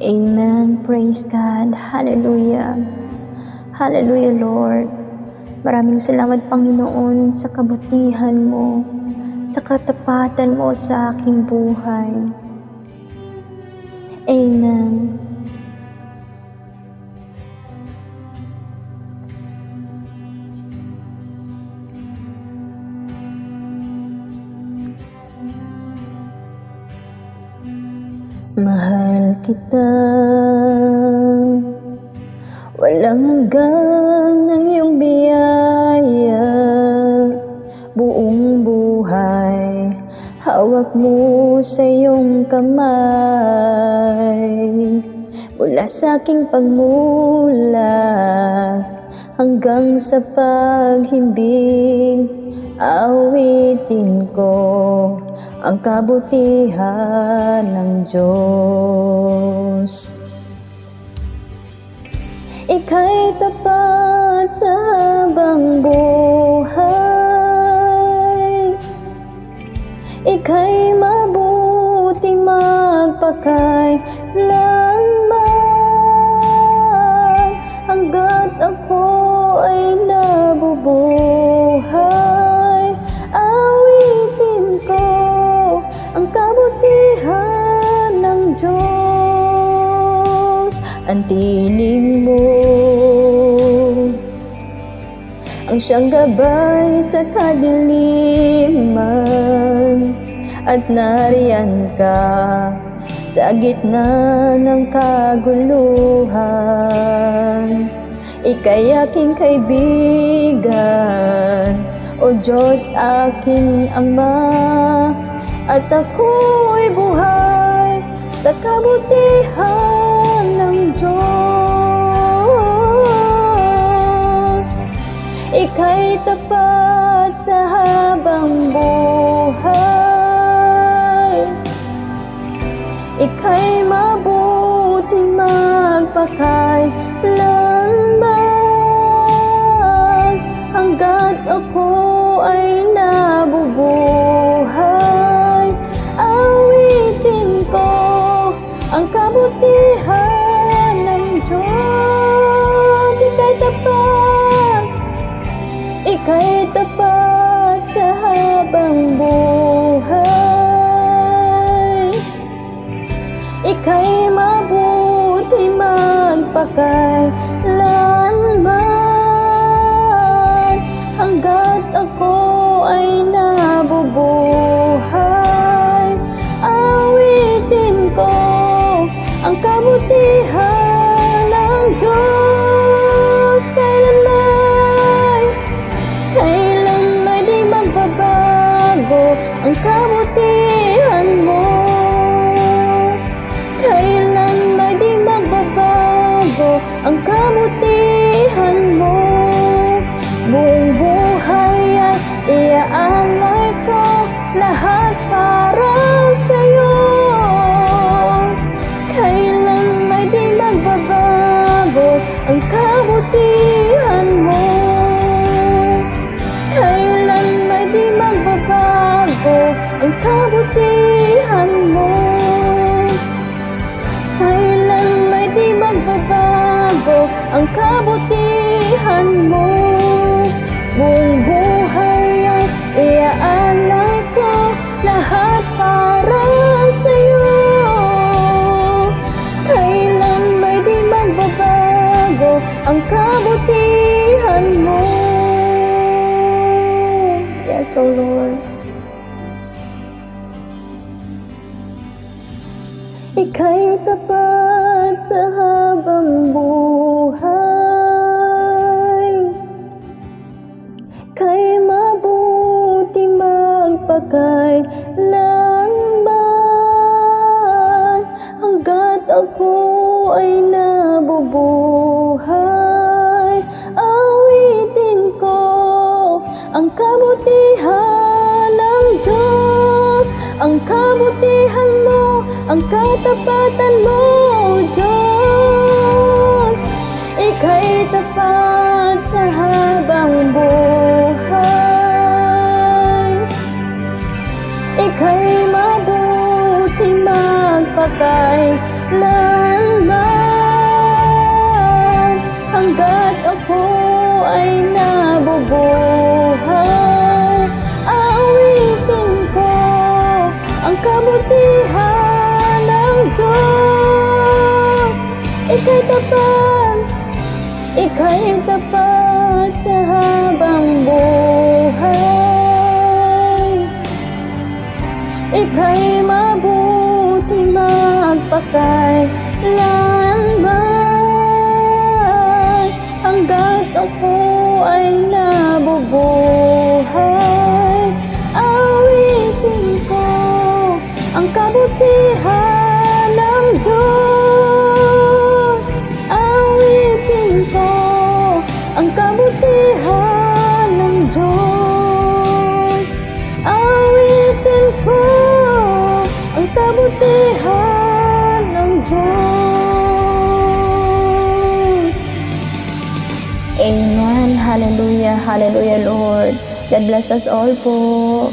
Amen. Praise God. Hallelujah. Hallelujah, Lord. Maraming salamat, Panginoon, sa kabutihan mo, sa katapatan mo sa aking buhay. Amen. Mahal kita, walang hanggan ang iyong biyaya. Buong buhay, hawak mo sa iyong kamay. Mula sa aking pagmulat hanggang sa paghimbing, awitin ko ang kabutihan ng Diyos. Ika'y tapat sa habang buhay, ika'y mabuting magpakailanman, hanggat ako ay nabubuhay. Awitin ko ang kabutihan ng Diyos. Ang tinig mo ang siyang gabay sa kadiliman, at nariyan ka sa gitna ng kaguluhan. Ika'y aking kaibigan, O Diyos aking Ama, at ako'y buhay sa kabutihan ng Diyos. Ika'y tapat sa habang buhay, ika'y mabuting magpakailanman, hanggat ako ay nabubuhay. Awitin ko ang kabutihan ng Diyos. Ika'y tapat sa habang buhay, ika'y mabuti magpakailanman, hanggat ako ay nabubuhay. Awitin ko ang kabutihan ng Diyos. Kailan may di magbabago ang kabutihan mo. Kailan may di magbabago ang kabutihan mo. Buong buhay ay iaalay ko lahat para sa'yo. Kailan may di magbabago ang kabutihan mo. Kailan may di magbabago ang kabutihan mo. Kailan may di magbabago ang kabutihan mo. Buong buhay ay iaalay ko lahat para sa'yo. Kailan may di magbabago ang kabutihan mo. Yes, O Lord. Ika'y tapat sa habang buhay, ika'y mabuti magpakailanman, hanggat ako ay nabubuhay. Awitin ko ang kabutihan ng Diyos, ang kabutihan mo, ang katapatan mo, Diyos. Ika'y tapat sa habang buhay, ika'y mabuting magpakailanman, ay nabubuhay. Awitin ko ang kabutihan ng Diyos. Ika'y tapat sa habang buhay. Ika'y mabuti magpakailanman, hanggat ako ay nabubuhay. Awitin ko ang kabutihan ng Diyos. Awitin ko ang kabutihan ng Diyos. Awitin ko ang kabutihan ng Diyos. Amen. Hallelujah. Hallelujah, Lord. God bless us all po.